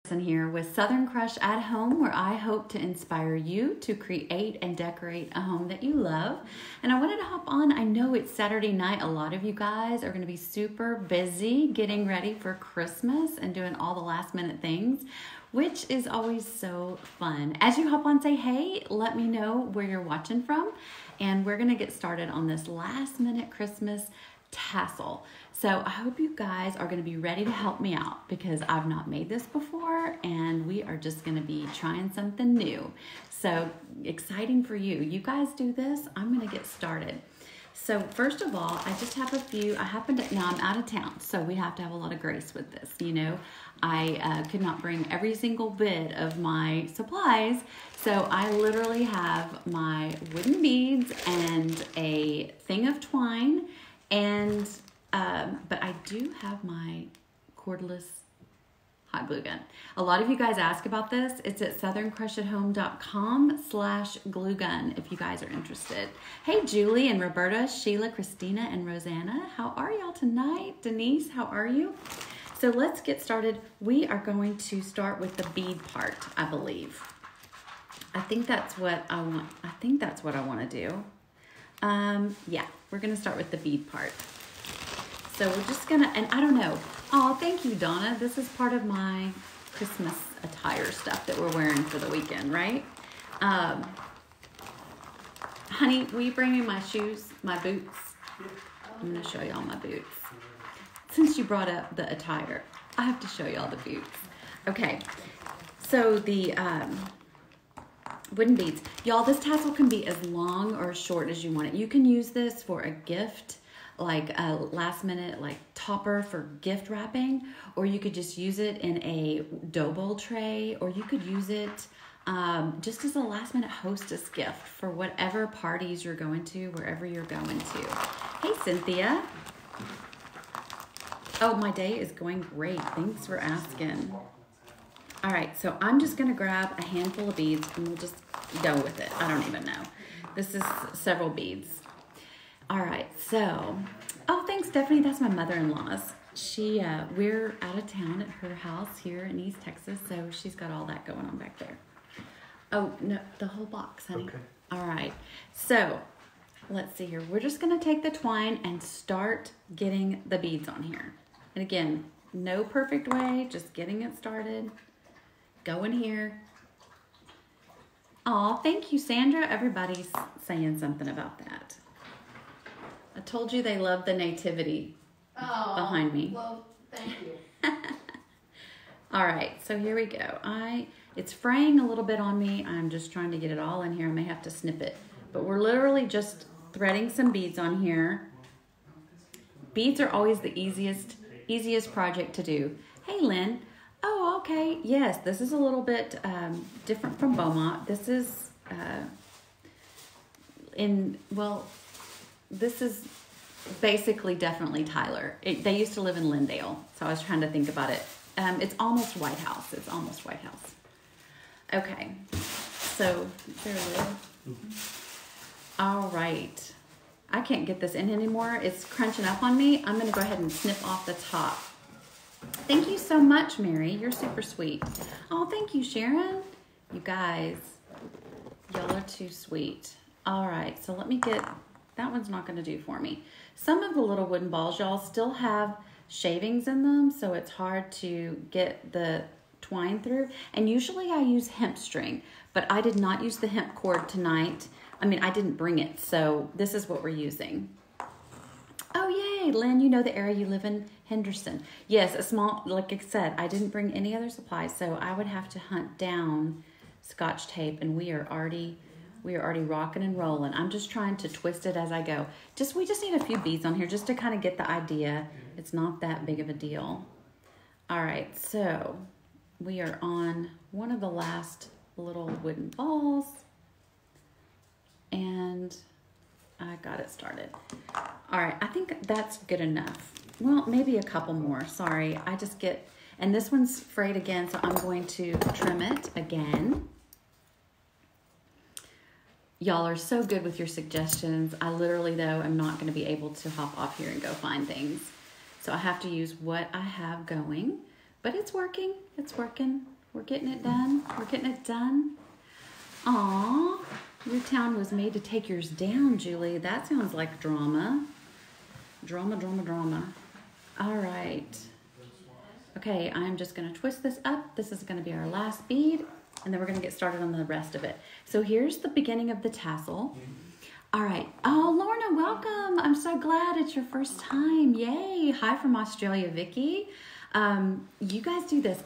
Here with Southern Crush at Home, where I hope to inspire you to create and decorate a home that you love. And I wanted to hop on. I know it's Saturday night. A lot of you guys are going to be super busy getting ready for Christmas and doing all the last minute things, which is always so fun. As you hop on, say hey, let me know where you're watching from. And we're going to get started on this last minute Christmas tassel. So I hope you guys are going to be ready to help me out because I've not made this before and we are just going to be trying something new. So exciting for you. You guys do this. I'm going to get started. So first of all, I just have a few. Now I'm out of town, so we have to have a lot of grace with this. You know, I could not bring every single bit of my supplies. So I literally have my wooden beads and a thing of twine and but I do have my cordless hot glue gun. A lot of you guys ask about this. It's at southerncrushathome.com/glue gun if you guys are interested. Hey, Julie and Roberta, Sheila, Christina, and Rosanna. How are y'all tonight? Denise, how are you? So let's get started. We are going to start with the bead part, I believe. I think that's what I want. I think that's what I want to do. Yeah, we're going to start with the bead part. So we're just gonna, and I don't know. Oh, thank you, Donna. This is part of my Christmas attire stuff that we're wearing for the weekend, right? Honey, will you bring me my shoes, my boots? I'm gonna show y'all my boots. Since you brought up the attire, I have to show y'all the boots. Okay, so the wooden beads. Y'all, this tassel can be as long or as short as you want it. You can use this for a gift, like a last minute like topper for gift wrapping, or you could just use it in a dough bowl tray, or you could use it just as a last minute hostess gift for whatever parties you're going to, wherever you're going to. Hey, Cynthia. Oh, my day is going great. Thanks for asking. All right, so I'm just gonna grab a handful of beads and we'll just go with it. I don't even know. This is several beads. All right, so, oh, thanks, Stephanie. That's my mother-in-law's. We're out of town at her house here in East Texas, so she's got all that going on back there. Oh, no, the whole box, honey. Okay. All right, so let's see here. We're just going to take the twine and start getting the beads on here. And again, no perfect way, just getting it started. Go in here. Oh, thank you, Sandra. Everybody's saying something about that. I told you they love the nativity behind me. Well, thank you. All right, so here we go. It's fraying a little bit on me. I'm just trying to get it all in here. I may have to snip it. But we're literally just threading some beads on here. Beads are always the easiest project to do. Hey, Lynn. Oh, okay. Yes, this is a little bit different from Beaumont. This is this is basically definitely Tyler. They used to live in Lindale, so I was trying to think about it. It's almost White House. It's almost White House. Okay, so there it is. Mm-hmm. All right. I can't get this in anymore. It's crunching up on me. I'm going to go ahead and snip off the top. Thank you so much, Mary. You're super sweet. Oh, thank you, Sharon. You guys, y'all are too sweet. All right, so let me get... That one's not going to do for me. Some of the little wooden balls, y'all, still have shavings in them, so it's hard to get the twine through. And usually I use hemp string, but I did not use the hemp cord tonight. I mean, I didn't bring it, so this is what we're using. Oh, yay, Lynn, you know the area you live in, Henderson. Yes, a small, like I said, I didn't bring any other supplies, so I would have to hunt down Scotch tape, and we are already rocking and rolling. I'm just trying to twist it as I go. We just need a few beads on here just to kind of get the idea. It's not that big of a deal. All right, so we are on one of the last little wooden balls and I got it started. All right, I think that's good enough. Well, maybe a couple more, sorry. And this one's frayed again, so I'm going to trim it again. Y'all are so good with your suggestions. I literally, though, am not going to be able to hop off here and go find things. So I have to use what I have going. But it's working. It's working. We're getting it done. We're getting it done. Aw, your town was made to take yours down, Julie. That sounds like drama. Drama, drama, drama. All right. Okay, I'm just going to twist this up. This is going to be our last bead, and then we're going to get started on the rest of it. So here's the beginning of the tassel. All right. Oh, Lorna, welcome. I'm so glad it's your first time. Yay. Hi from Australia, Vicky. You guys do this.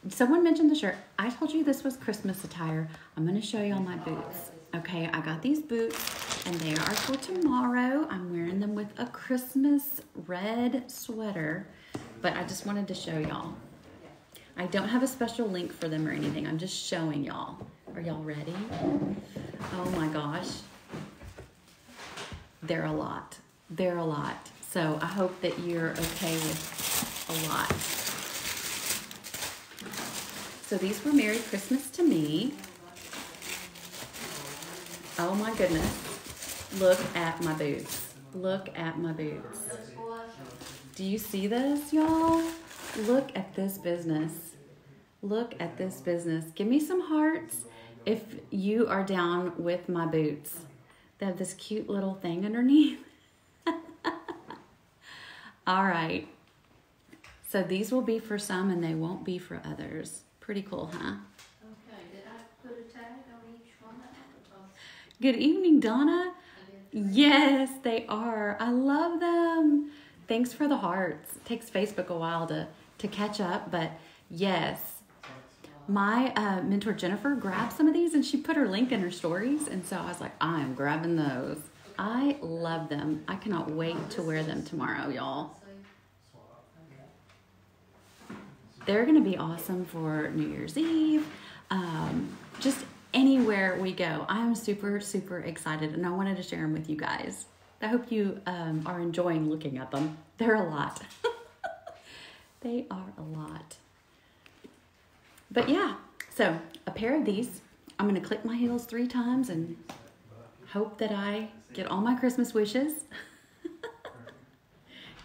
Someone mentioned the shirt. I told you this was Christmas attire. I'm going to show you all my boots. Okay, I got these boots, and they are for tomorrow. I'm wearing them with a Christmas red sweater, but I just wanted to show y'all. I don't have a special link for them or anything. I'm just showing y'all. Are y'all ready? Oh my gosh. They're a lot. They're a lot. So I hope that you're okay with a lot. So these were Merry Christmas to me. Oh my goodness. Look at my boots. Look at my boots. Do you see this, y'all? Look at this business. Look at this business. Give me some hearts if you are down with my boots. They have this cute little thing underneath. All right. So these will be for some and they won't be for others. Pretty cool, huh? Okay, did I put a tag on each one of them? Good evening, Donna. Yes, they are. I love them. Thanks for the hearts. It takes Facebook a while to catch up, but yes. My mentor Jennifer grabbed some of these and she put her link in her stories, and so I was like, I'm grabbing those. I love them. I cannot wait to wear them tomorrow, y'all. They're going to be awesome for New Year's Eve. Just anywhere we go. I'm super, super excited, and I wanted to share them with you guys. I hope you are enjoying looking at them. They're a lot. They are a lot. But yeah, so a pair of these. I'm going to click my heels 3 times and hope that I get all my Christmas wishes.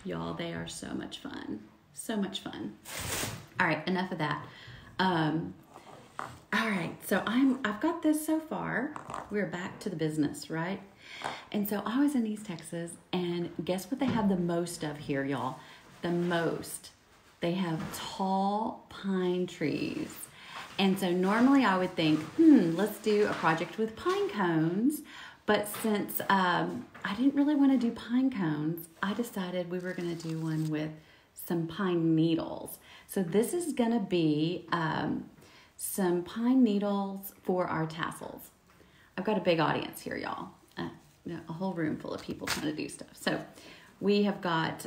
Y'all, they are so much fun. So much fun. All right, enough of that. All right, so I've got this so far. We're back to the business, right? And so I was in East Texas, and guess what they have the most of here, y'all? The most. They have tall pine trees. And so normally I would think, let's do a project with pine cones. But since I didn't really want to do pine cones, I decided we were going to do one with some pine needles. So this is going to be some pine needles for our tassels. I've got a big audience here, y'all. A whole room full of people trying to do stuff. So we have got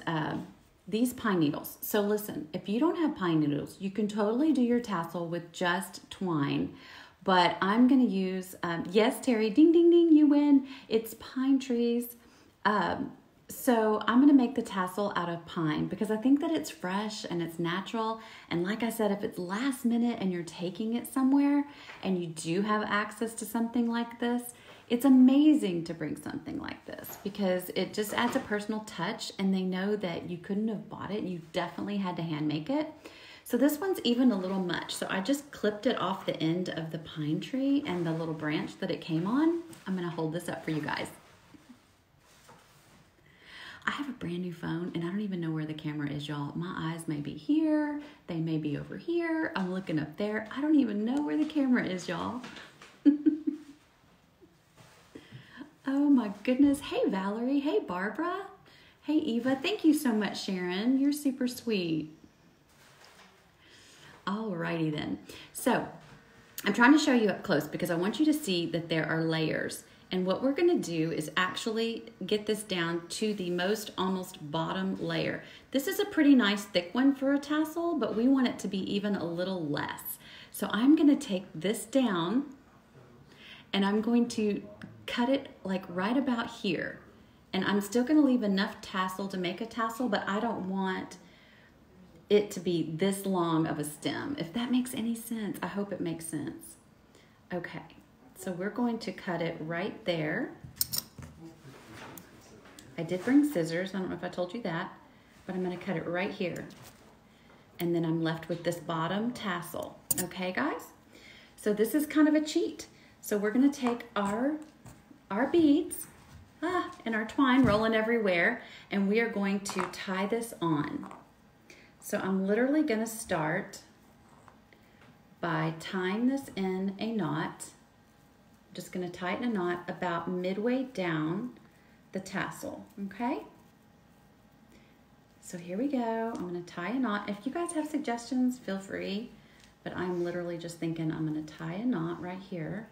these pine needles. So listen, if you don't have pine needles, you can totally do your tassel with just twine. But I'm going to use, yes, Terry, ding, ding, ding, you win. It's pine trees. So I'm going to make the tassel out of pine because I think that it's fresh and it's natural. And like I said, if it's last minute and you're taking it somewhere and you do have access to something like this, it's amazing to bring something like this because it just adds a personal touch, and they know that you couldn't have bought it. You definitely had to hand make it. So this one's even a little much. So I just clipped it off the end of the pine tree and the little branch that it came on. I'm going to hold this up for you guys. I have a brand new phone and I don't even know where the camera is, y'all. My eyes may be here. They may be over here. I'm looking up there. I don't even know where the camera is, y'all. Oh my goodness. Hey, Valerie. Hey, Barbara. Hey, Eva. Thank you so much, Sharon. You're super sweet. Alrighty then. So I'm trying to show you up close because I want you to see that there are layers. And what we're going to do is actually get this down to the almost bottom layer. This is a pretty nice thick one for a tassel, but we want it to be even a little less. So I'm going to take this down and I'm going to cut it like right about here. And I'm still going to leave enough tassel to make a tassel, but I don't want it to be this long of a stem. If that makes any sense, I hope it makes sense. Okay, so we're going to cut it right there. I did bring scissors. I don't know if I told you that, but I'm going to cut it right here. And then I'm left with this bottom tassel. Okay, guys? So this is kind of a cheat. So we're gonna take our beads and our twine rolling everywhere, and we are going to tie this on. So I'm literally gonna start by tying this in a knot. I'm just gonna tighten a knot about midway down the tassel, okay? So here we go. I'm gonna tie a knot. If you guys have suggestions, feel free, but I'm literally just thinking I'm gonna tie a knot right here,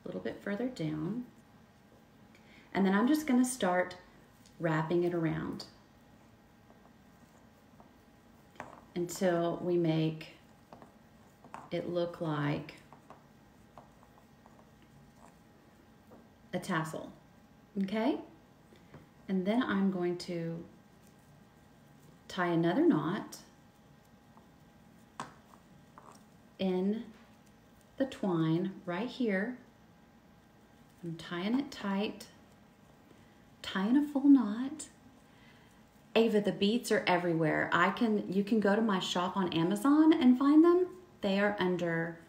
a little bit further down. And then I'm just gonna start wrapping it around until we make it look like a tassel, okay? And then I'm going to tie another knot in the twine right here. I'm tying it tight, tying a full knot. Ava, the beads are everywhere. You can go to my shop on Amazon and find them. They are under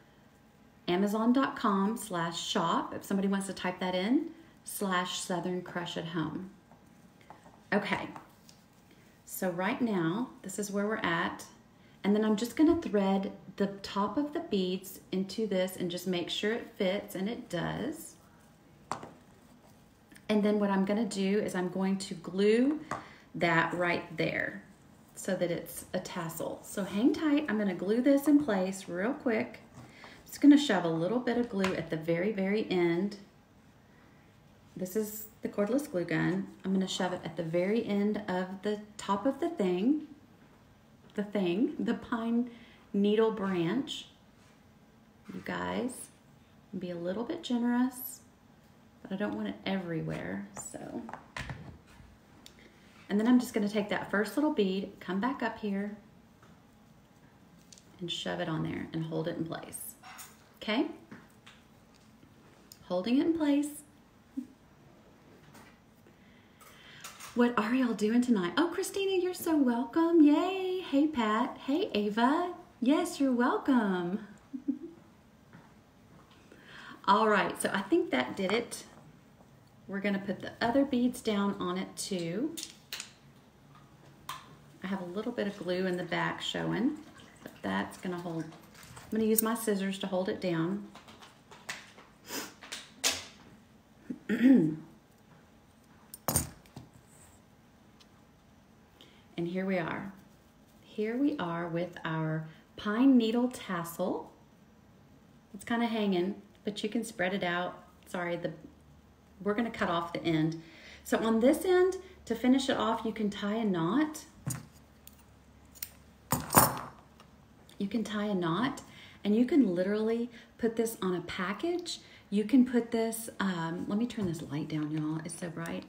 amazon.com/shop, if somebody wants to type that in, /Southern Crush at Home. Okay, so right now, this is where we're at. And then I'm just gonna thread the top of the beads into this and just make sure it fits, and it does. And then what I'm gonna do is I'm going to glue that right there so that it's a tassel. So hang tight, I'm gonna glue this in place real quick. Just gonna shove a little bit of glue at the very, very end. This is the cordless glue gun. I'm gonna shove it at the very end of the top of the pine needle branch. You guys, be a little bit generous, but I don't want it everywhere, so. And then I'm just gonna take that first little bead, come back up here, and shove it on there and hold it in place, okay? Holding it in place. What are y'all doing tonight? Oh, Christina, you're so welcome. Yay. Hey, Pat. Hey, Ava. Yes, you're welcome. All right, so I think that did it. We're gonna put the other beads down on it too. I have a little bit of glue in the back showing, but that's gonna hold. I'm gonna use my scissors to hold it down. And here we are. Here we are with our pine needle tassel. It's kind of hanging, but you can spread it out. Sorry, we're gonna cut off the end. So on this end, to finish it off, you can tie a knot. You can tie a knot, and you can literally put this on a package. You can put this, let me turn this light down, y'all. It's so bright.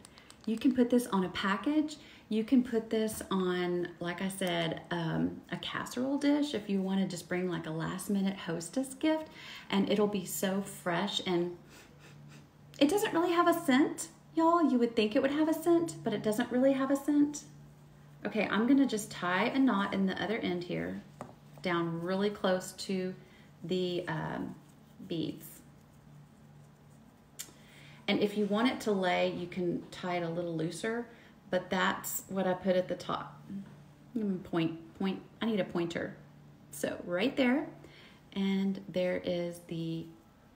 You can put this on a package. You can put this on, like I said, a casserole dish if you want to just bring like a last minute hostess gift, and it'll be so fresh. And it doesn't really have a scent, y'all. You would think it would have a scent, but it doesn't really have a scent. Okay, I'm gonna just tie a knot in the other end here, down really close to the beads. And if you want it to lay, you can tie it a little looser, but that's what I put at the top. Point, I need a pointer. So right there, and there is the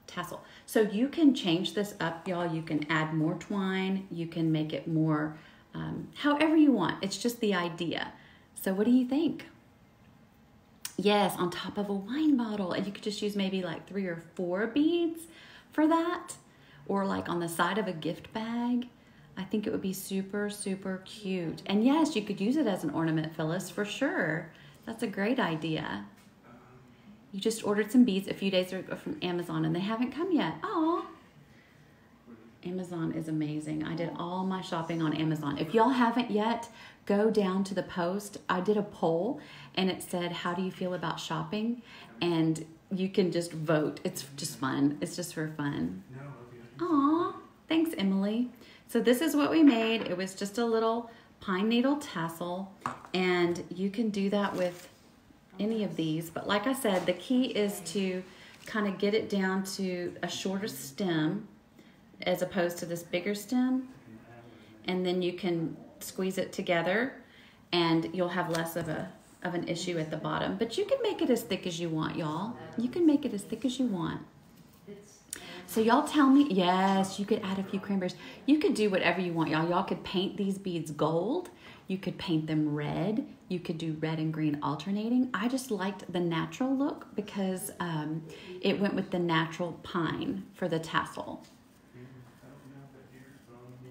tassel. So you can change this up, y'all. You can add more twine. You can make it more, however you want. It's just the idea. So what do you think? Yes, on top of a wine bottle. And you could just use maybe like 3 or 4 beads for that. Or like on the side of a gift bag. I think it would be super, super cute. And yes, you could use it as an ornament, Phyllis, for sure. That's a great idea. You just ordered some beads a few days ago from Amazon and they haven't come yet. Aw. Amazon is amazing. I did all my shopping on Amazon. If y'all haven't yet, go down to the post. I did a poll and it said, how do you feel about shopping? And you can just vote. It's just fun. It's just for fun. Aw, thanks, Emily. So this is what we made. It was just a little pine needle tassel, and you can do that with any of these, but like I said, the key is to kind of get it down to a shorter stem as opposed to this bigger stem, and then you can squeeze it together and you'll have less of an issue at the bottom. But you can make it as thick as you want, y'all. You can make it as thick as you want. So y'all tell me, yes, you could add a few cranberries. You could do whatever you want, y'all. Y'all could paint these beads gold. You could paint them red. You could do red and green alternating. I just liked the natural look because it went with the natural pine for the tassel.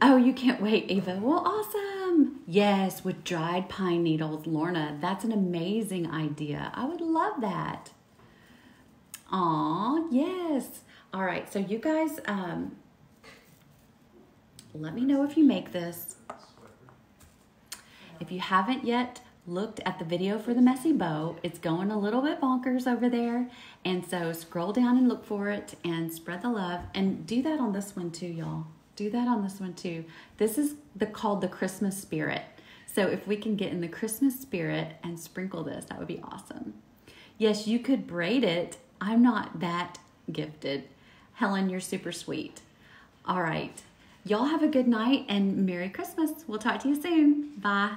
Oh, you can't wait, Ava. Well, awesome. Yes, with dried pine needles, Lorna. That's an amazing idea. I would love that. Aw, yes. All right, so you guys, let me know if you make this. If you haven't yet looked at the video for the messy bow, it's going a little bit bonkers over there. And so scroll down and look for it and spread the love. And do that on this one too, y'all. Do that on this one too. This is called the Christmas spirit. So if we can get in the Christmas spirit and sprinkle this, that would be awesome. Yes, you could braid it. I'm not that gifted. Helen, you're super sweet. All right. Y'all have a good night and Merry Christmas. We'll talk to you soon. Bye.